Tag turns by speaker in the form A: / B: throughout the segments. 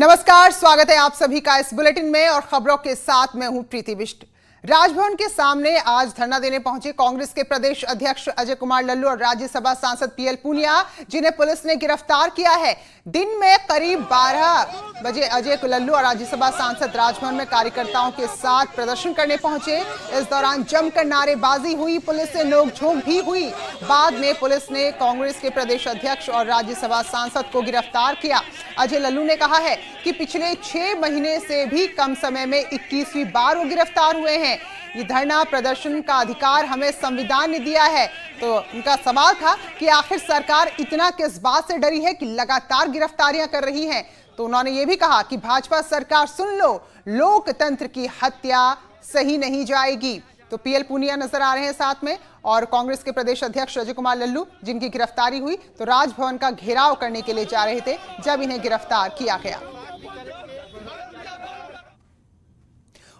A: नमस्कार, स्वागत है आप सभी का इस बुलेटिन में और खबरों के साथ मैं हूं प्रीति बिष्ट। राजभवन के सामने आज धरना देने पहुंचे कांग्रेस के प्रदेश अध्यक्ष अजय कुमार लल्लू और राज्यसभा सांसद पीएल पूनिया, जिन्हें पुलिस ने गिरफ्तार किया है। दिन में करीब 12 बजे अजय लल्लू और राज्यसभा सांसद राजभवन में कार्यकर्ताओं के साथ प्रदर्शन करने पहुंचे। इस दौरान जमकर नारेबाजी हुई, पुलिस से नोकझोंक भी हुई। बाद में पुलिस ने कांग्रेस के प्रदेश अध्यक्ष और राज्यसभा सांसद को गिरफ्तार किया। अजय लल्लू ने कहा है कि पिछले 6 महीने से भी कम समय में 21वीं बार वो गिरफ्तार हुए हैं। ये धरना प्रदर्शन का अधिकार हमें संविधान ने दिया है। तो उनका सवाल था कि आखिर सरकार इतना किस बात से डरी है कि लगातार गिरफ्तारियां कर रही है। तो उन्होंने ये भी कहा कि भाजपा सरकार सुन लो, लोकतंत्र की हत्या सही नहीं जाएगी। तो पीएल पूनिया नजर आ रहे हैं साथ में, और कांग्रेस के प्रदेश अध्यक्ष अजय कुमार लल्लू, जिनकी गिरफ्तारी हुई तो राजभवन का घेराव करने के लिए जा रहे थे जब इन्हें गिरफ्तार किया गया।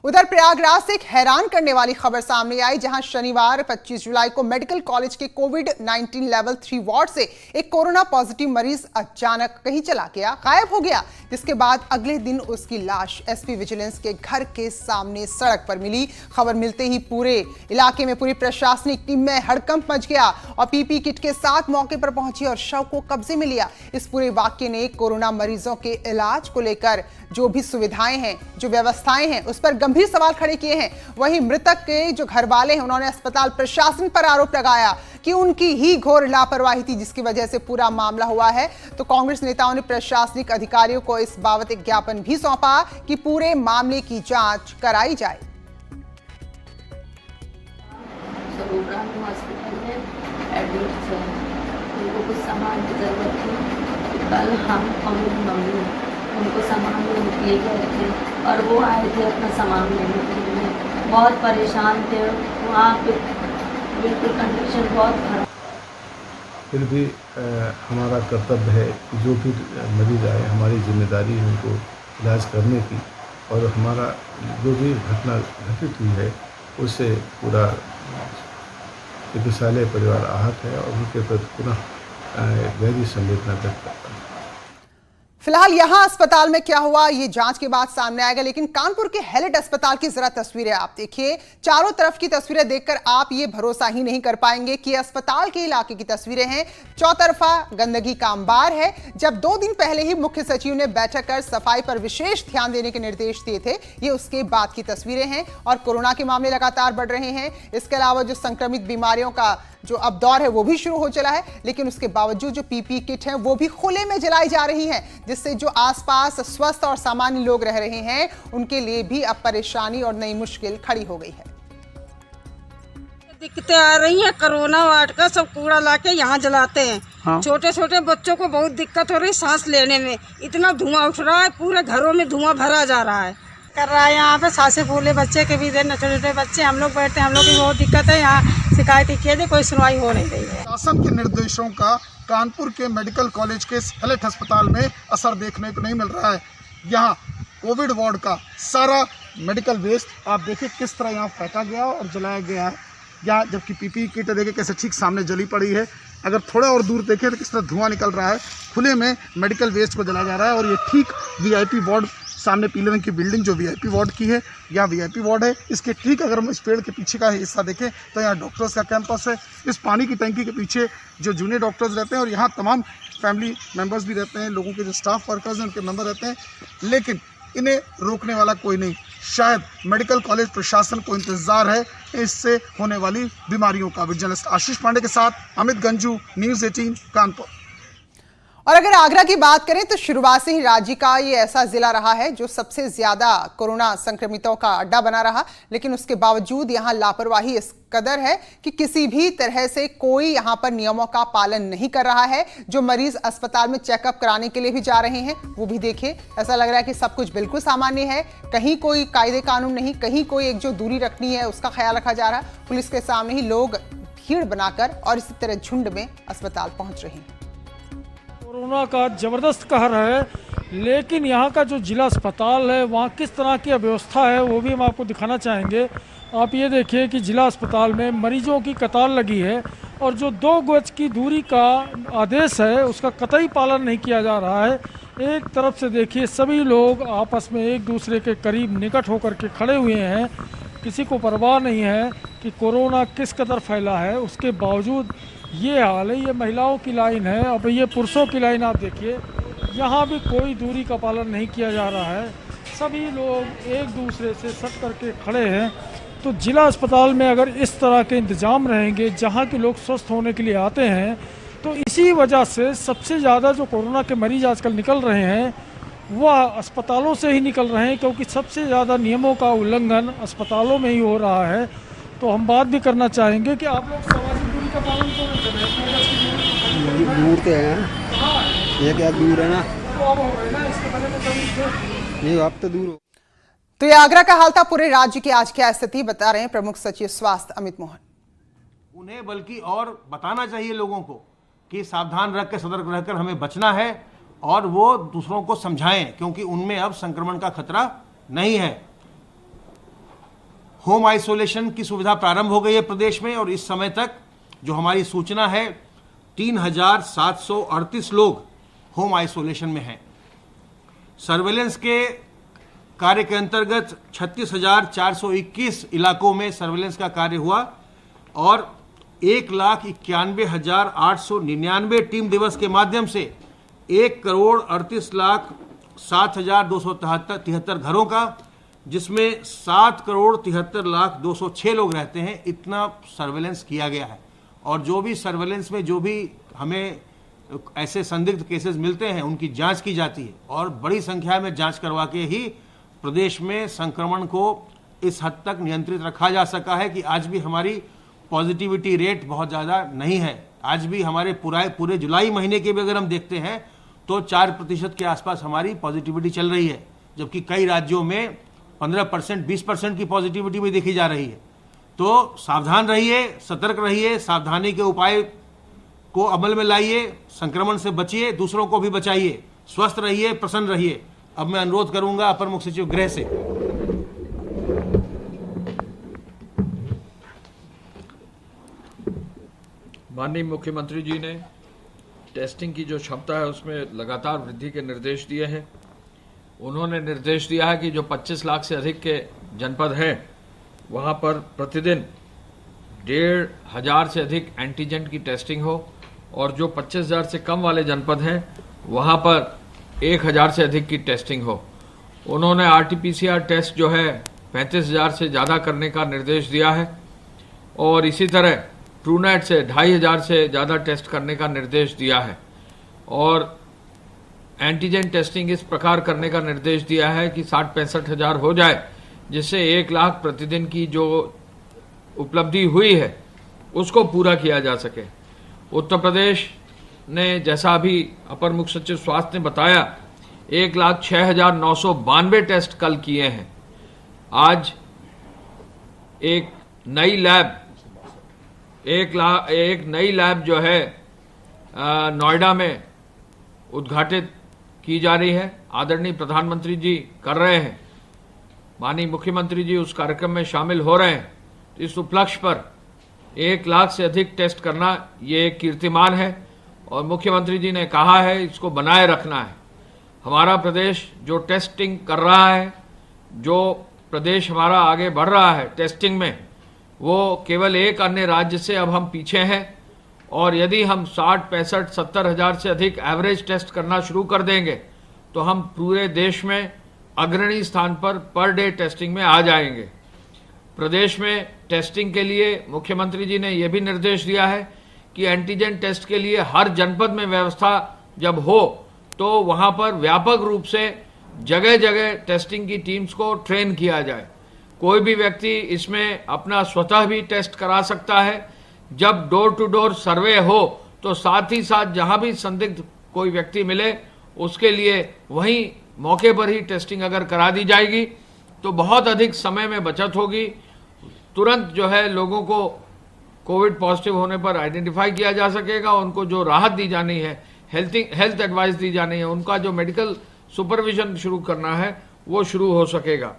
A: उधर प्रयागराज से एक हैरान करने वाली खबर सामने आई, जहां शनिवार 25 जुलाई को मेडिकल कॉलेज के कोविड-19 लेवल 3 वार्ड से एक कोरोना पॉजिटिव मरीज अचानक कहीं चला गया, गायब हो गया, जिसके बाद अगले दिन उसकी लाश एसपी विजिलेंस के घर के सामने सड़क पर मिली। खबर मिलते ही पूरे इलाके में पूरी प्रशासनिक टीम में हड़कंप मच गया और पीपी किट के साथ मौके पर पहुंची और शव को कब्जे में लिया। इस पूरे वाकये ने कोरोना मरीजों के इलाज को लेकर जो भी सुविधाएं हैं, जो व्यवस्थाएं हैं, उस पर गंभीर सवाल खड़े किए हैं। वहीं मृतक के जो घर वाले हैं, उन्होंने अस्पताल प्रशासन पर आरोप लगाया कि उनकी ही घोर लापरवाही थी जिसकी वजह से पूरा मामला हुआ है। तो कांग्रेस नेताओं ने प्रशासनिक अधिकारियों को इस बाबत एक ज्ञापन भी सौंपा कि पूरे मामले की जांच कराई जाए।
B: उनको सामान दिए गए थे और वो आए थे अपना सामान लेने के लिए। बहुत परेशान थे, वहाँ पे बिल्कुल कंडीशन बहुत खराब।
C: फिर भी हमारा कर्तव्य है कि जो भी मरीज आए, हमारी जिम्मेदारी है उनको इलाज करने की, और हमारा जो भी घटना घटित हुई है उससे पूरा चिकित्सालय परिवार आहत है और उनके प्रति पुनः गहरी संवेदना व्यक्त करता है।
A: फिलहाल यहां अस्पताल में क्या हुआ ये जांच के बाद सामने आएगा, लेकिन कानपुर के हैलेट अस्पताल की जरा तस्वीरें आप देखिए। चारों तरफ की तस्वीरें देखकर आप ये भरोसा ही नहीं कर पाएंगे कि अस्पताल के इलाके की तस्वीरें हैं। चौतरफा गंदगी का अंबार है। जब 2 दिन पहले ही मुख्य सचिव ने बैठक कर सफाई पर विशेष ध्यान देने के निर्देश दिए थे, ये उसके बाद की तस्वीरें हैं। और कोरोना के मामले लगातार बढ़ रहे हैं। इसके अलावा जो संक्रमित बीमारियों का जो अब दौर है वो भी शुरू हो चला है, लेकिन उसके बावजूद जो पीपी किट है वो भी खुले में जलाई जा रही हैं, जिससे जो आसपास स्वस्थ और सामान्य लोग रह रहे हैं उनके लिए भी अब परेशानी और नई मुश्किल खड़ी हो गई है।
D: दिक्कतें आ रही हैं, कोरोना वार्ड का सब कूड़ा लाके यहाँ जलाते हैं। हाँ। छोटे छोटे बच्चों को बहुत दिक्कत हो रही है सांस लेने में, इतना धुआं उठ रहा है, पूरे घरों में धुआं भरा जा रहा है।
E: कर रहा है यहाँ पे सांसें फूले बच्चे के भी दे, छोटे छोटे बच्चे, हम लोग बैठते हैं, हम लोग की बहुत दिक्कत है। यहाँ शिकायत किए थे, कोई सुनवाई हो नहीं रही है।
F: शासन के निर्देशों का कानपुर के मेडिकल कॉलेज के हैलेट अस्पताल में असर देखने को नहीं मिल रहा है। यहाँ कोविड वार्ड का सारा मेडिकल वेस्ट आप देखिए किस तरह यहाँ फेंका गया और जलाया गया है। यहाँ जबकि पीपी किट देखिए कैसे ठीक सामने जली पड़ी है। अगर थोड़ा और दूर देखें तो किस तरह धुआं निकल रहा है, खुले में मेडिकल वेस्ट को जलाया जा रहा है। और ये ठीक वीआईपी वार्ड, सामने पीले रंग की बिल्डिंग जो वीआईपी वार्ड की है, यहाँ वीआईपी वार्ड है। इसके ठीक अगर हम इस पेड़ के पीछे का हिस्सा देखें तो यहाँ डॉक्टर्स का कैंपस है। इस पानी की टंकी के पीछे जो जूनियर डॉक्टर्स रहते हैं और यहाँ तमाम फैमिली मेंबर्स भी रहते हैं, लोगों के जो स्टाफ वर्कर्स हैं उनके मेंबर रहते हैं, लेकिन इन्हें रोकने वाला कोई नहीं। शायद मेडिकल कॉलेज प्रशासन को इंतजार है इससे होने वाली बीमारियों का। जर्नलिस्ट आशीष पांडे के साथ अमित गंजू, न्यूज़ 18 कानपुर।
A: और अगर आगरा की बात करें तो शुरुआत से ही राज्य का ये ऐसा जिला रहा है जो सबसे ज्यादा कोरोना संक्रमितों का अड्डा बना रहा, लेकिन उसके बावजूद यहाँ लापरवाही इस कदर है कि किसी भी तरह से कोई यहाँ पर नियमों का पालन नहीं कर रहा है। जो मरीज अस्पताल में चेकअप कराने के लिए भी जा रहे हैं वो भी देखिए, ऐसा लग रहा है कि सब कुछ बिल्कुल सामान्य है, कहीं कोई कायदे कानून नहीं, कहीं कोई एक जो दूरी रखनी है उसका ख्याल रखा जा रहा है। पुलिस के सामने ही लोग भीड़ बनाकर और इसी तरह झुंड में अस्पताल पहुंच रहे हैं।
G: कोरोना का जबरदस्त कहर है, लेकिन यहाँ का जो जिला अस्पताल है वहाँ किस तरह की अव्यवस्था है वो भी हम आपको दिखाना चाहेंगे। आप ये देखिए कि जिला अस्पताल में मरीजों की कतार लगी है और जो 2 गज की दूरी का आदेश है उसका कतई पालन नहीं किया जा रहा है। एक तरफ से देखिए सभी लोग आपस में एक दूसरे के करीब निकट होकर के खड़े हुए हैं। किसी को परवाह नहीं है कि कोरोना किस कदर फैला है, उसके बावजूद ये हाल है। ये महिलाओं की लाइन है, अब ये पुरुषों की लाइन आप देखिए, यहाँ भी कोई दूरी का पालन नहीं किया जा रहा है। सभी लोग एक दूसरे से सट करके खड़े हैं। तो जिला अस्पताल में अगर इस तरह के इंतजाम रहेंगे, जहाँ के लोग स्वस्थ होने के लिए आते हैं, तो इसी वजह से सबसे ज़्यादा जो कोरोना के मरीज आजकल निकल रहे हैं वह अस्पतालों से ही निकल रहे हैं, क्योंकि सबसे ज़्यादा नियमों का उल्लंघन अस्पतालों में ही हो रहा है। तो हम बात भी करना चाहेंगे कि आप लोग सामाजिक दूरी का पालन क्यों नहीं कर रहे हैं?
H: दूर तो है, ये क्या दूर है ना,
G: तो अब हो रहे हैं ना, इसके पहले तो कभी थे।
H: नहीं अब तो दूर हो।
A: तो ये आगरा का हाल था। पूरे राज्य की आज क्या स्थिति बता रहे हैं प्रमुख सचिव स्वास्थ्य अमित मोहन।
I: उन्हें बल्कि और बताना चाहिए लोगों को कि सावधान रख के सतर्क रहकर हमें बचना है और वो दूसरों को समझाएं, क्योंकि उनमें अब संक्रमण का खतरा नहीं है। होम आइसोलेशन की सुविधा प्रारंभ हो गई है प्रदेश में और इस समय तक जो हमारी सूचना है 3738 लोग होम आइसोलेशन में हैं। सर्वेलेंस के कार्य के अंतर्गत 36,421 इलाकों में सर्वेलेंस का कार्य हुआ और 1,91,899 टीम दिवस के माध्यम से 1,38,07,273 घरों का, जिसमें 7,73,02,006 लोग रहते हैं, इतना सर्वेलेंस किया गया है। और जो भी सर्वेलेंस में जो भी हमें ऐसे संदिग्ध केसेस मिलते हैं उनकी जांच की जाती है और बड़ी संख्या में जांच करवा के ही प्रदेश में संक्रमण को इस हद तक नियंत्रित रखा जा सका है कि आज भी हमारी पॉजिटिविटी रेट बहुत ज़्यादा नहीं है। आज भी हमारे पूरे जुलाई महीने के भी अगर हम देखते हैं तो 4% के आसपास हमारी पॉजिटिविटी चल रही है, जबकि कई राज्यों में 15%, 20% की पॉजिटिविटी भी देखी जा रही है। तो सावधान रहिए, सतर्क रहिए, सावधानी के उपाय को अमल में लाइए, संक्रमण से बचिए, दूसरों को भी बचाइए, स्वस्थ रहिए, प्रसन्न रहिए। अब मैं अनुरोध करूंगा अपर मुख्य सचिव गृह से।
J: माननीय मुख्यमंत्री जी ने टेस्टिंग की जो क्षमता है उसमें लगातार वृद्धि के निर्देश दिए हैं। उन्होंने निर्देश दिया है कि जो 25 लाख से अधिक के जनपद हैं वहां पर प्रतिदिन 1,500 से अधिक एंटीजन की टेस्टिंग हो और जो 25,000 से कम वाले जनपद हैं वहां पर 1,000 से अधिक की टेस्टिंग हो। उन्होंने RT-PCR टेस्ट जो है 35,000 से ज़्यादा करने का निर्देश दिया है और इसी तरह ट्रूनेट से 2,500 से ज़्यादा टेस्ट करने का निर्देश दिया है और एंटीजन टेस्टिंग इस प्रकार करने का निर्देश दिया है कि 60-65 हज़ार हो जाए, जिससे 1 लाख प्रतिदिन की जो उपलब्धि हुई है उसको पूरा किया जा सके। उत्तर प्रदेश ने जैसा अभी अपर मुख्य सचिव स्वास्थ्य ने बताया 1,06,992 टेस्ट कल किए हैं। आज एक नई लैब जो है नोएडा में उद्घाटित की जा रही है। आदरणीय प्रधानमंत्री जी कर रहे हैं, माननीय मुख्यमंत्री जी उस कार्यक्रम में शामिल हो रहे हैं। इस उपलक्ष्य पर 1 लाख से अधिक टेस्ट करना ये एक कीर्तिमान है और मुख्यमंत्री जी ने कहा है इसको बनाए रखना है। हमारा प्रदेश जो टेस्टिंग कर रहा है, जो प्रदेश हमारा आगे बढ़ रहा है टेस्टिंग में, वो केवल एक अन्य राज्य से अब हम पीछे हैं और यदि हम 60-65-70 हज़ार से अधिक एवरेज टेस्ट करना शुरू कर देंगे तो हम पूरे देश में अग्रणी स्थान पर डे टेस्टिंग में आ जाएंगे। प्रदेश में टेस्टिंग के लिए मुख्यमंत्री जी ने यह भी निर्देश दिया है कि एंटीजन टेस्ट के लिए हर जनपद में व्यवस्था जब हो तो वहां पर व्यापक रूप से जगह जगह टेस्टिंग की टीम्स को ट्रेन किया जाए। कोई भी व्यक्ति इसमें अपना स्वतः भी टेस्ट करा सकता है। जब डोर टू डोर सर्वे हो तो साथ ही साथ जहां भी संदिग्ध कोई व्यक्ति मिले उसके लिए वहीं मौके पर ही टेस्टिंग अगर करा दी जाएगी तो बहुत अधिक समय में बचत होगी। तुरंत जो है लोगों को कोविड पॉजिटिव होने पर आइडेंटिफाई किया जा सकेगा, उनको जो राहत दी जानी है, हेल्थ एडवाइस दी जानी है, उनका जो मेडिकल सुपरविजन शुरू करना है वो शुरू हो सकेगा।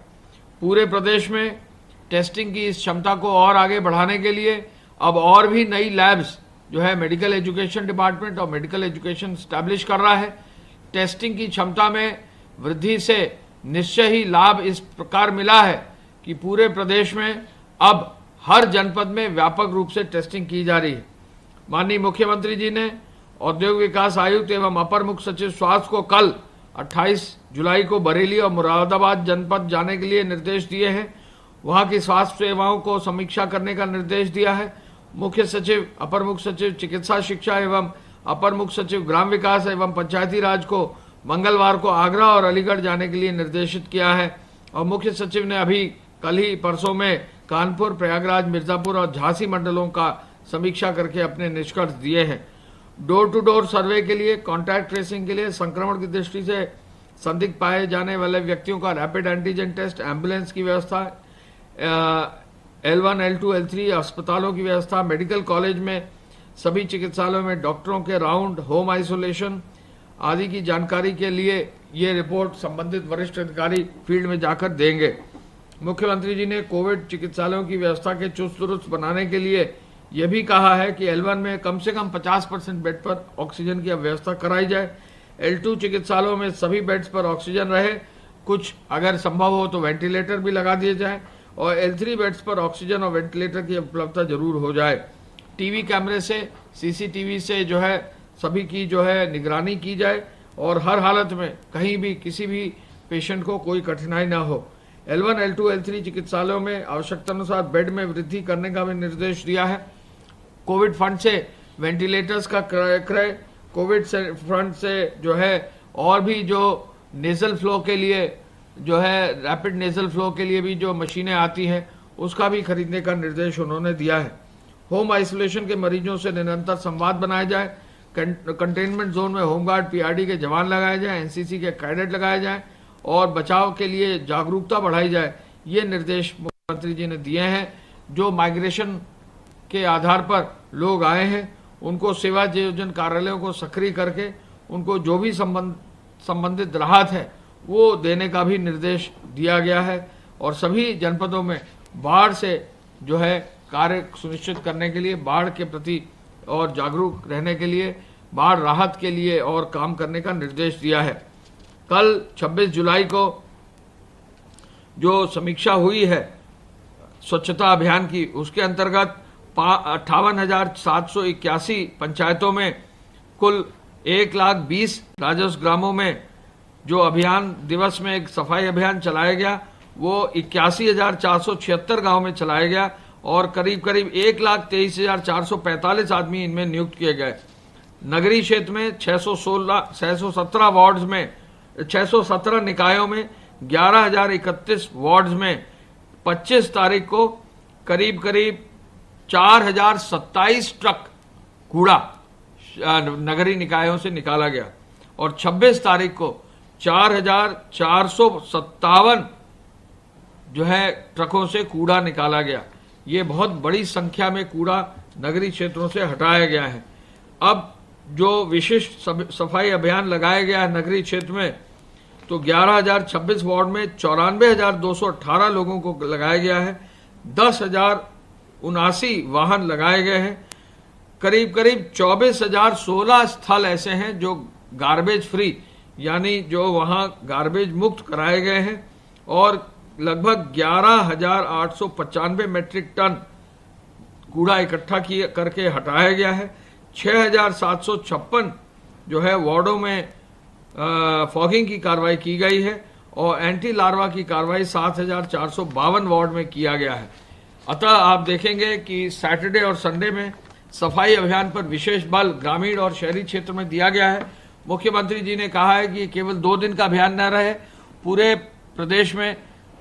J: पूरे प्रदेश में टेस्टिंग की इस क्षमता को और आगे बढ़ाने के लिए अब और भी नई लैब्स जो है मेडिकल एजुकेशन डिपार्टमेंट और मेडिकल एजुकेशन स्टैब्लिश कर रहा है। टेस्टिंग की क्षमता में वृद्धि से निश्चय ही लाभ इस प्रकार मिला है कि पूरे प्रदेश में अब हर जनपद में व्यापक रूप से टेस्टिंग की जा रही है। माननीय मुख्यमंत्री जी ने औद्योगिक विकास आयुक्त एवं अपर मुख्य सचिव स्वास्थ्य को कल 28 जुलाई को बरेली और मुरादाबाद जनपद जाने के लिए निर्देश दिए हैं। वहां की स्वास्थ्य सेवाओं को समीक्षा करने का निर्देश दिया है। मुख्य सचिव, अपर मुख्य सचिव चिकित्सा शिक्षा एवं अपर मुख्य सचिव ग्राम विकास एवं पंचायती राज को मंगलवार को आगरा और अलीगढ़ जाने के लिए निर्देशित किया है। और मुख्य सचिव ने अभी कल ही परसों में कानपुर, प्रयागराज, मिर्जापुर और झांसी मंडलों का समीक्षा करके अपने निष्कर्ष दिए हैं। डोर टू डोर सर्वे के लिए, कॉन्टैक्ट ट्रेसिंग के लिए, संक्रमण की दृष्टि से संदिग्ध पाए जाने वाले व्यक्तियों का रैपिड एंटीजन टेस्ट, एम्बुलेंस की व्यवस्था, L1, L2, L3 अस्पतालों की व्यवस्था, मेडिकल कॉलेज में सभी चिकित्सालयों में डॉक्टरों के राउंड, होम आइसोलेशन आदि की जानकारी के लिए ये रिपोर्ट संबंधित वरिष्ठ अधिकारी फील्ड में जाकर देंगे। मुख्यमंत्री जी ने कोविड चिकित्सालयों की व्यवस्था के चुस्त दुरुस्त बनाने के लिए यह भी कहा है कि L1 में कम से कम 50% बेड पर ऑक्सीजन की व्यवस्था कराई जाए। L2 चिकित्सालयों में सभी बेड्स पर ऑक्सीजन रहे, कुछ अगर संभव हो तो वेंटिलेटर भी लगा दिए जाए और L3 बेड्स पर ऑक्सीजन और वेंटिलेटर की उपलब्धता जरूर हो जाए। टीवी कैमरे से, CCTV से जो है सभी की जो है निगरानी की जाए और हर हालत में कहीं भी किसी भी पेशेंट को कोई कठिनाई ना हो। L1, L2, L3 चिकित्सालयों में आवश्यकता अनुसार बेड में वृद्धि करने का भी निर्देश दिया है। कोविड फंड से वेंटिलेटर्स का क्रय, कोविड फंड से जो है और भी जो नेजल फ्लो के लिए जो है रैपिड नेजल फ्लो के लिए भी जो मशीनें आती हैं उसका भी खरीदने का निर्देश उन्होंने दिया है। होम आइसोलेशन के मरीजों से निरंतर संवाद बनाया जाए। कंटेनमेंट जोन में होमगार्ड, PRD के जवान लगाए जाए, NCC के कैडेट लगाए जाए और बचाव के लिए जागरूकता बढ़ाई जाए। ये निर्देश मुख्यमंत्री जी ने दिए हैं। जो माइग्रेशन के आधार पर लोग आए हैं उनको सेवा नियोजन कार्यालयों को सक्रिय करके उनको जो भी संबंधित राहत है वो देने का भी निर्देश दिया गया है और सभी जनपदों में बाढ़ से जो है कार्य सुनिश्चित करने के लिए, बाढ़ के प्रति और जागरूक रहने के लिए, बाढ़ राहत के लिए और काम करने का निर्देश दिया है। कल 26 जुलाई को जो समीक्षा हुई है स्वच्छता अभियान की, उसके अंतर्गत 58,781 पंचायतों में कुल 1,20,000 राजस्व ग्रामों में जो अभियान दिवस में एक सफाई अभियान चलाया गया वो 81,476 गांव में चलाया गया और करीब 1,23,445 आदमी इनमें नियुक्त किए गए। नगरीय क्षेत्र में 617 वार्ड्स में 617 निकायों में 11,031 वार्ड्स में 25 तारीख को करीब 4,027 ट्रक कूड़ा नगरीय निकायों से निकाला गया और 26 तारीख को 4,457 जो है ट्रकों से कूड़ा निकाला गया। ये बहुत बड़ी संख्या में कूड़ा नगरीय क्षेत्रों से हटाया गया है। अब जो विशिष्ट सफाई अभियान लगाया गया है नगरीय क्षेत्र में तो 11,026 वार्ड में 94,218 लोगों को लगाया गया है। 10,079 वाहन लगाए गए हैं। करीब 24,016 स्थल ऐसे हैं जो गार्बेज फ्री यानी जो वहां गार्बेज मुक्त कराए गए हैं और लगभग 11,895 मैट्रिक टन कूड़ा इकट्ठा करके हटाया गया है। 6,756 जो है वार्डों में फॉगिंग की कार्रवाई की गई है और एंटी लार्वा की कार्रवाई 7,452 वार्ड में किया गया है। अतः आप देखेंगे कि सैटरडे और संडे में सफाई अभियान पर विशेष बल ग्रामीण और शहरी क्षेत्र में दिया गया है। मुख्यमंत्री जी ने कहा है कि केवल 2 दिन का अभियान न रहे, पूरे प्रदेश में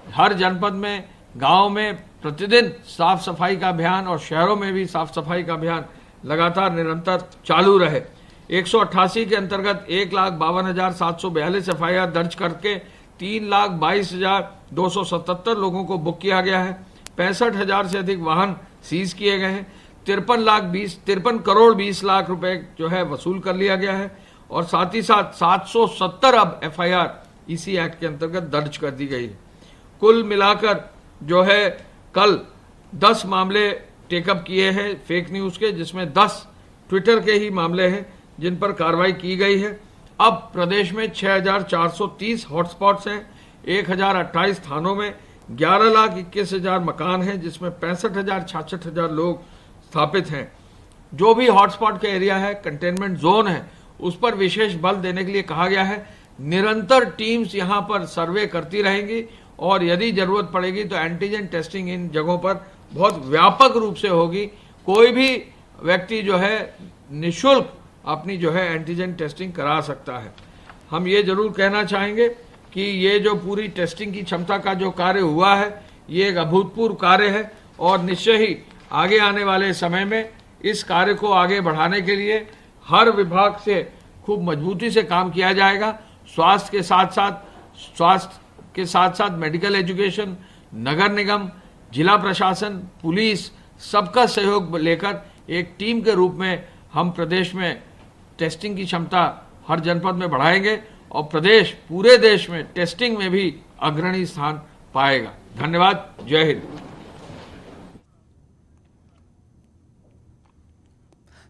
J: हर जनपद में, गांव में प्रतिदिन साफ सफाई का अभियान और शहरों में भी साफ सफाई का अभियान लगातार निरंतर चालू रहे। 188 के अंतर्गत 1,52,742 FIR दर्ज करके 3,22,277 लोगों को बुक किया गया है। 65,000 से अधिक वाहन सीज किए गए हैं। 53 करोड़ 20 लाख रुपए जो है वसूल कर लिया गया है और साथ ही साथ 770 अब FIR इसी एक्ट के अंतर्गत दर्ज कर दी गई है। कुल मिलाकर जो है कल 10 मामले टेकअप किए हैं फेक न्यूज के, जिसमें 10 ट्विटर के ही मामले हैं जिन पर कार्रवाई की गई है। अब प्रदेश में 6,430 हॉटस्पॉट्स हैं, 1,028 थानों में 11,21,000 मकान हैं, जिसमें 65,000-66,000 लोग स्थापित हैं। जो भी हॉटस्पॉट के एरिया है, कंटेनमेंट जोन है, उस पर विशेष बल देने के लिए कहा गया है। निरंतर टीम्स यहां पर सर्वे करती रहेंगी और यदि जरूरत पड़ेगी तो एंटीजन टेस्टिंग इन जगहों पर बहुत व्यापक रूप से होगी। कोई भी व्यक्ति जो है निःशुल्क अपनी जो है एंटीजन टेस्टिंग करा सकता है। हम ये जरूर कहना चाहेंगे कि ये जो पूरी टेस्टिंग की क्षमता का जो कार्य हुआ है, ये एक अभूतपूर्व कार्य है और निश्चय ही आगे आने वाले समय में इस कार्य को आगे बढ़ाने के लिए हर विभाग से खूब मजबूती से काम किया जाएगा। स्वास्थ्य के साथ साथ मेडिकल एजुकेशन, नगर निगम, जिला प्रशासन, पुलिस, सबका सहयोग लेकर एक टीम के रूप में हम प्रदेश में टेस्टिंग की क्षमता हर जनपद में बढ़ाएंगे और प्रदेश पूरे देश में टेस्टिंग में भी अग्रणी स्थान पाएगा। धन्यवाद। जय हिंद।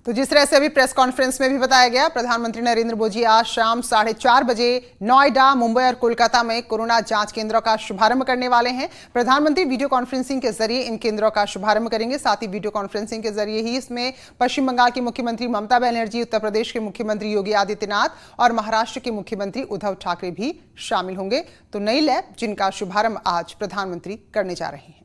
A: तो जिस तरह से अभी प्रेस कॉन्फ्रेंस में भी बताया गया, प्रधानमंत्री नरेंद्र मोदी आज शाम 4:30 बजे नोएडा, मुंबई और कोलकाता में कोरोना जांच केंद्रों का शुभारंभ करने वाले हैं। प्रधानमंत्री वीडियो कॉन्फ्रेंसिंग के जरिए इन केंद्रों का शुभारंभ करेंगे। साथ ही वीडियो कॉन्फ्रेंसिंग के जरिए ही इसमें पश्चिम बंगाल की मुख्यमंत्री ममता बनर्जी, उत्तर प्रदेश के मुख्यमंत्री योगी आदित्यनाथ और महाराष्ट्र के मुख्यमंत्री उद्धव ठाकरे भी शामिल होंगे। तो नई लैब जिनका शुभारंभ आज प्रधानमंत्री करने जा रहे हैं।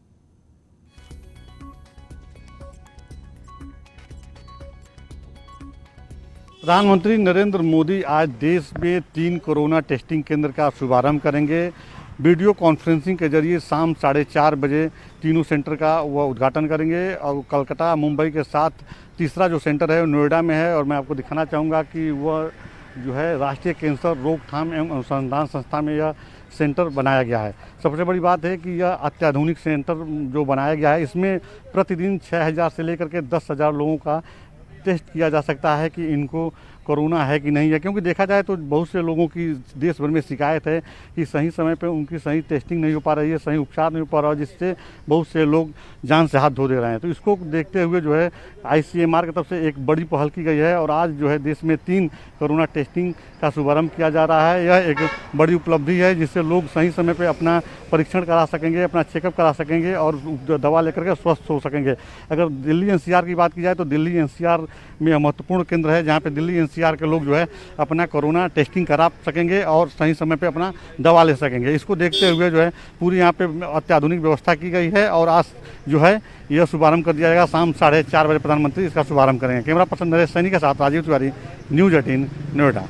K: प्रधानमंत्री नरेंद्र मोदी आज देश में 3 कोरोना टेस्टिंग केंद्र का शुभारंभ करेंगे। वीडियो कॉन्फ्रेंसिंग के जरिए शाम 4:30 बजे तीनों सेंटर का वह उद्घाटन करेंगे और कोलकाता, मुंबई के साथ तीसरा जो सेंटर है नोएडा में है। और मैं आपको दिखाना चाहूँगा कि वह जो है राष्ट्रीय कैंसर रोकथाम एवं अनुसंधान संस्था में यह सेंटर बनाया गया है। सबसे बड़ी बात है कि यह अत्याधुनिक सेंटर जो बनाया गया है, इसमें प्रतिदिन 6,000 से लेकर के 10,000 लोगों का टेस्ट किया जा सकता है कि इनको कोरोना है कि नहीं है। क्योंकि देखा जाए तो बहुत से लोगों की देश भर में शिकायत है कि सही समय पे उनकी सही टेस्टिंग नहीं हो पा रही है, सही उपचार नहीं हो पा रहा है, जिससे बहुत से लोग जान से हाथ धो दे रहे हैं। तो इसको देखते हुए जो है ICMR की तरफ से एक बड़ी पहल की गई है और आज जो है देश में 3 कोरोना टेस्टिंग का शुभारंभ किया जा रहा है। यह एक बड़ी उपलब्धि है जिससे लोग सही समय पर अपना परीक्षण करा सकेंगे, अपना चेकअप करा सकेंगे और दवा लेकर के स्वस्थ हो सकेंगे। अगर दिल्ली NCR की बात की जाए तो दिल्ली NCR में महत्वपूर्ण केंद्र है जहाँ पे दिल्ली NCR के लोग जो है अपना कोरोना टेस्टिंग करा सकेंगे और सही समय पे अपना दवा ले सकेंगे। इसको देखते हुए जो है पूरी यहाँ पे अत्याधुनिक व्यवस्था की गई है और आज जो है यह शुभारंभ कर दिया जाएगा। शाम 4:30 बजे प्रधानमंत्री इसका शुभारंभ करेंगे। कैमरा पर्सन नरेश सैनी के साथ राजीव तिवारी, न्यूज़ 18 नोएडा।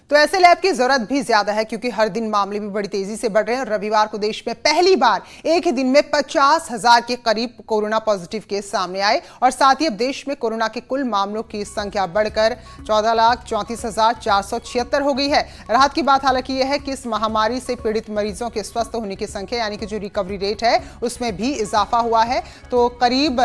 A: तो ऐसे लैब की जरूरत भी ज्यादा है क्योंकि हर दिन मामले भी बड़ी तेजी से बढ़ रहे हैं और रविवार को देश में पहली बार एक ही दिन में 50,000 के करीब कोरोना पॉजिटिव केस सामने आए और साथ ही अब देश में कोरोना के कुल मामलों की संख्या बढ़कर 14,34,476 हो गई है। राहत की बात हालांकि यह है कि इस महामारी से पीड़ित मरीजों के स्वस्थ होने की संख्या यानी कि जो रिकवरी रेट है उसमें भी इजाफा हुआ है। तो करीब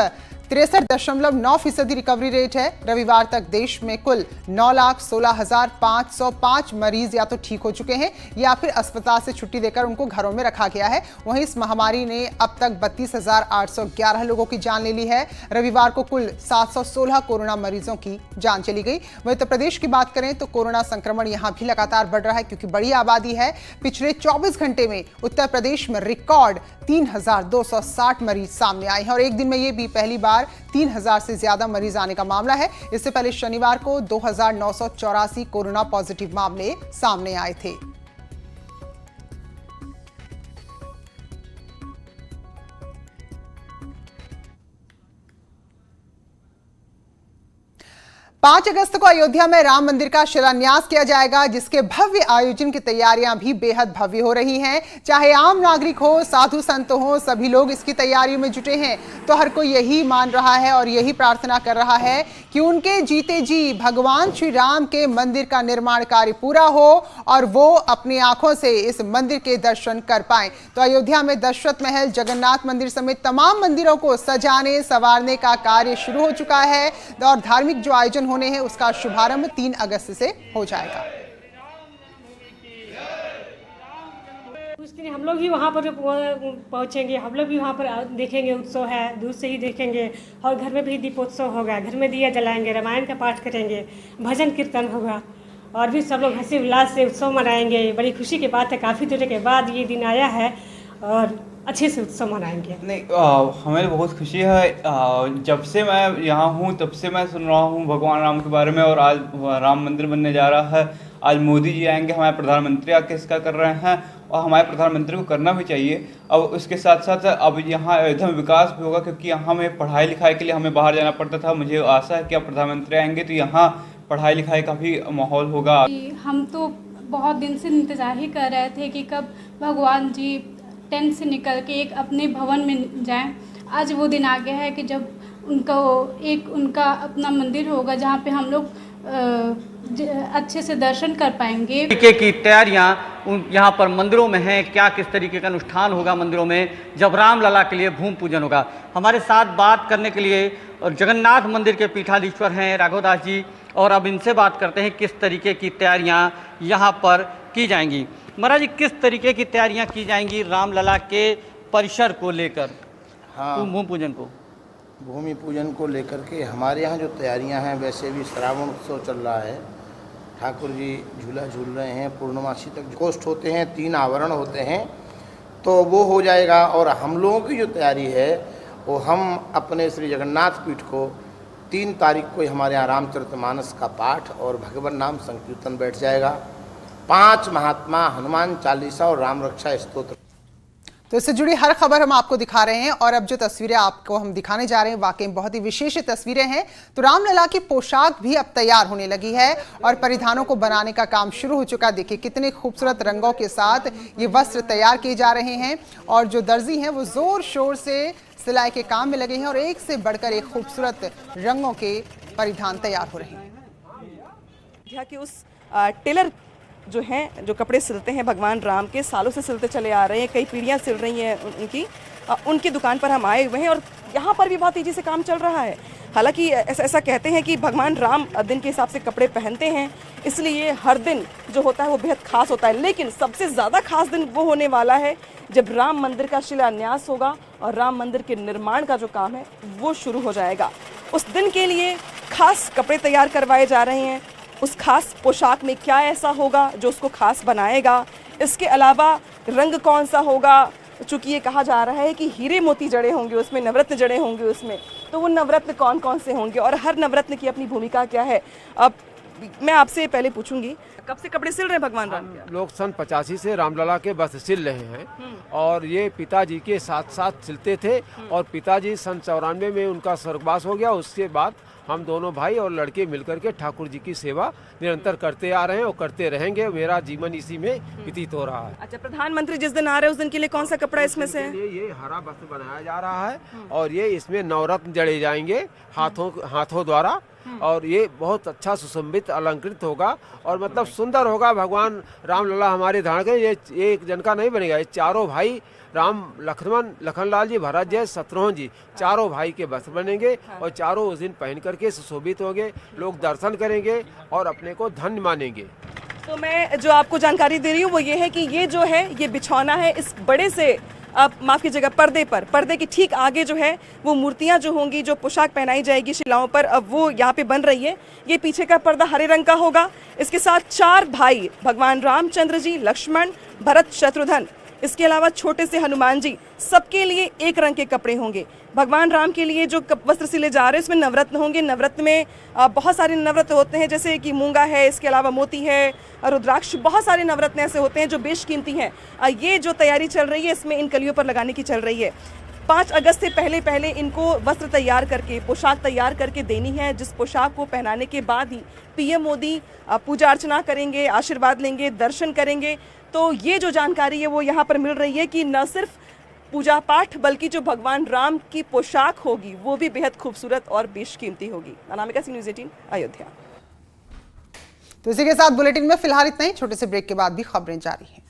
A: 63.9% रिकवरी रेट है। रविवार तक देश में कुल 9,16,505 मरीज या तो ठीक हो चुके हैं या फिर अस्पताल से छुट्टी देकर उनको घरों में रखा गया है। वहीं इस महामारी ने अब तक 32,811 लोगों की जान ले ली है। रविवार को कुल 716 कोरोना मरीजों की जान चली गई। वहीं उत्तर प्रदेश की बात करें तो कोरोना संक्रमण यहां भी लगातार बढ़ रहा है क्योंकि बड़ी आबादी है। पिछले 24 घंटे में उत्तर प्रदेश में रिकॉर्ड 3,260 मरीज सामने आए हैं और एक दिन में ये भी पहली बार 3,000 से ज्यादा मरीज आने का मामला है। इससे पहले शनिवार को 2,984 कोरोना पॉजिटिव मामले सामने आए थे। पांच अगस्त को अयोध्या में राम मंदिर का शिलान्यास किया जाएगा जिसके भव्य आयोजन की तैयारियां भी बेहद भव्य हो रही हैं। चाहे आम नागरिक हो, साधु संत हो, सभी लोग इसकी तैयारियों में जुटे हैं। तो हर कोई यही मान रहा है और यही प्रार्थना कर रहा है कि उनके जीते जी भगवान श्री राम के मंदिर का निर्माण कार्य पूरा हो और वो अपनी आंखों से इस मंदिर के दर्शन कर पाएं। तो अयोध्या में दशरथ महल, जगन्नाथ मंदिर समेत तमाम मंदिरों को सजाने संवारने का कार्य शुरू हो चुका है और धार्मिक जो आयोजन होने हैं उसका शुभारंभ 3 अगस्त से हो जाएगा।
L: उसके लिए हम लोग भी वहाँ पर पहुँचेंगे, हम लोग भी वहाँ पर देखेंगे। उत्सव है, दूर से ही देखेंगे और घर में भी दीपोत्सव होगा, घर में दिया जलाएंगे, रामायण का पाठ करेंगे, भजन कीर्तन होगा और भी सब लोग हंसी उल्लास से उत्सव मनाएंगे। बड़ी खुशी की बात है, काफ़ी दिनों के बाद ये दिन आया है और अच्छे से उत्सव मनाएंगे।
H: नहीं, हमें बहुत खुशी है। जब से मैं यहाँ हूँ तब से मैं सुन रहा हूँ भगवान राम के बारे में, और आज राम मंदिर बनने जा रहा है। आज मोदी जी आएंगे, हमारे प्रधानमंत्री आके इसका कर रहे हैं और हमारे प्रधानमंत्री को करना भी चाहिए। अब उसके साथ साथ अब यहाँ अयोध्या में विकास भी होगा, क्योंकि यहाँ हमें पढ़ाई लिखाई के लिए हमें बाहर जाना पड़ता था। मुझे आशा है कि अब प्रधानमंत्री आएंगे तो यहाँ पढ़ाई लिखाई का भी माहौल होगा।
M: हम तो बहुत दिन से इंतज़ार ही कर रहे थे कि कब भगवान जी टेंट से निकल के एक अपने भवन में जाएं। आज वो दिन आ गया है कि जब उनका अपना मंदिर होगा जहाँ पे हम लोग अच्छे से दर्शन कर पाएंगे।
N: तरीके की तैयारियां यहाँ पर मंदिरों में हैं, क्या किस तरीके का अनुष्ठान होगा मंदिरों में जब रामलला के लिए भूमि पूजन होगा। हमारे साथ बात करने के लिए और जगन्नाथ मंदिर के पीठाधीश्वर हैं राघवदास जी, और अब इनसे बात करते हैं किस तरीके की तैयारियां यहाँ पर की जाएंगी। महाराज जी, किस तरीके की तैयारियां की जाएंगी रामलला के परिसर को लेकर?
O: हाँ,
N: भूमि पूजन को,
O: भूमि पूजन को लेकर के हमारे यहाँ जो तैयारियां हैं, वैसे भी श्रावण उत्सव चल रहा है। ठाकुर जी झूला झूल रहे हैं, पूर्णमासी तक कोष्ठ होते हैं, 3 आवरण होते हैं, तो वो हो जाएगा। और हम लोगों की जो तैयारी है वो हम अपने श्री जगन्नाथ पीठ को 3 तारीख को हमारे यहाँ रामचरितमानस का पाठ और भगवान नाम संकीर्तन बैठ जाएगा। 5 महात्मा, हनुमान चालीसा और राम रक्षा स्तोत्र।
A: तो इससे जुड़ी हर खबर हम आपको दिखा रहे हैं। और अब जो तस्वीरें आपको हम दिखाने जा रहे हैं वाकई बहुत ही विशेष तस्वीरें हैं। तो रामलला की पोशाक भी अब तैयार होने लगी है और परिधानों को बनाने का काम शुरू हो चुका। देखिए कितने खूबसूरत रंगों के साथ ये वस्त्र तैयार किए जा रहे हैं और जो दर्जी हैं वो जोर शोर से सिलाई के काम में लगे हैं और एक से बढ़कर एक खूबसूरत रंगों के परिधान तैयार हो रहे हैं।
P: कि उस टेलर जो हैं, जो कपड़े सिलते हैं भगवान राम के, सालों से सिलते चले आ रहे हैं, कई पीढ़ियां सिल रही हैं उनकी दुकान पर हम आए हुए हैं और यहाँ पर भी बहुत तेज़ी से काम चल रहा है। हालांकि ऐसा कहते हैं कि भगवान राम दिन के हिसाब से कपड़े पहनते हैं, इसलिए हर दिन जो होता है वो बेहद खास होता है। लेकिन सबसे ज़्यादा खास दिन वो होने वाला है जब राम मंदिर का शिलान्यास होगा और राम मंदिर के निर्माण का जो काम है वो शुरू हो जाएगा। उस दिन के लिए खास कपड़े तैयार करवाए जा रहे हैं। उस खास पोशाक में क्या ऐसा होगा जो उसको खास बनाएगा, इसके अलावा रंग कौन सा होगा, चूँकि ये कहा जा रहा है कि हीरे मोती जड़े होंगे उसमें, नवरत्न जड़े होंगे उसमें, तो वो नवरत्न कौन कौन से होंगे और हर नवरत्न की अपनी भूमिका क्या है। अब मैं आपसे पहले पूछूंगी, कब से कपड़े सिल रहे हैं भगवान राम के?
Q: लोग सन 85 से रामलला के वस्त्र सिल रहे हैं और ये पिताजी के साथ साथ सिलते थे और पिताजी सन 94 में उनका स्वर्गवास हो गया। उसके बाद हम दोनों भाई और लड़के मिलकर के ठाकुर जी की सेवा निरंतर करते आ रहे हैं और करते रहेंगे। मेरा जीवन इसी में व्यतीत हो रहा है।
P: अच्छा, प्रधानमंत्री जिस दिन आ रहे हैं उस दिन के लिए कौन सा कपड़ा इसमें से है?
Q: ये हरा वस्त्र बनाया जा रहा है और ये इसमें नवरत्न जड़े जाएंगे हाथों द्वारा और ये बहुत अच्छा सुशोभित अलंकृत होगा और मतलब सुंदर होगा। भगवान रामलला हमारे धारण के ये एक जन का नहीं बनेगा, ये चारों भाई राम लखनलाल जी, भरत जी, शत्रुघ्न जी, चारों भाई के वस्त्र बनेंगे और चारों उस दिन पहन करके सुशोभित होंगे। लोग दर्शन करेंगे और अपने को धन्य मानेंगे।
P: तो मैं जो आपको जानकारी दे रही हूँ वो ये है कि ये जो है ये बिछौना है, इस बड़े से आप माफ़ कीजिएगा पर्दे के ठीक आगे जो है वो मूर्तियाँ जो होंगी, जो पोशाक पहनाई जाएगी शिलाओं पर, अब वो यहाँ पे बन रही है। ये पीछे का पर्दा हरे रंग का होगा। इसके साथ 4 भाई भगवान रामचंद्र जी, लक्ष्मण, भरत, शत्रुघ्न, इसके अलावा छोटे से हनुमान जी, सबके लिए एक रंग के कपड़े होंगे। भगवान राम के लिए जो वस्त्र सिले जा रहे हैं उसमें नवरत्न होंगे। नवरत्न में बहुत सारे नवरत्न होते हैं, जैसे कि मूंगा है, इसके अलावा मोती है, रुद्राक्ष, बहुत सारे नवरत्न ऐसे होते हैं जो बेशकीमती हैं। ये जो तैयारी चल रही है इसमें इन कलियों पर लगाने की चल रही है। 5 अगस्त से पहले इनको वस्त्र तैयार करके, पोशाक तैयार करके देनी है, जिस पोशाक को पहनाने के बाद ही पीएम मोदी पूजा अर्चना करेंगे, आशीर्वाद लेंगे, दर्शन करेंगे। तो ये जो जानकारी है वो यहाँ पर मिल रही है कि न सिर्फ पूजा पाठ बल्कि जो भगवान राम की पोशाक होगी वो भी बेहद खूबसूरत और बेशकीमती होगी। अनामिका सिंह, न्यूज़ 18, अयोध्या।
A: तो इसी के साथ बुलेटिन में फिलहाल इतना ही। छोटे से ब्रेक के बाद भी खबरें जारी हैं।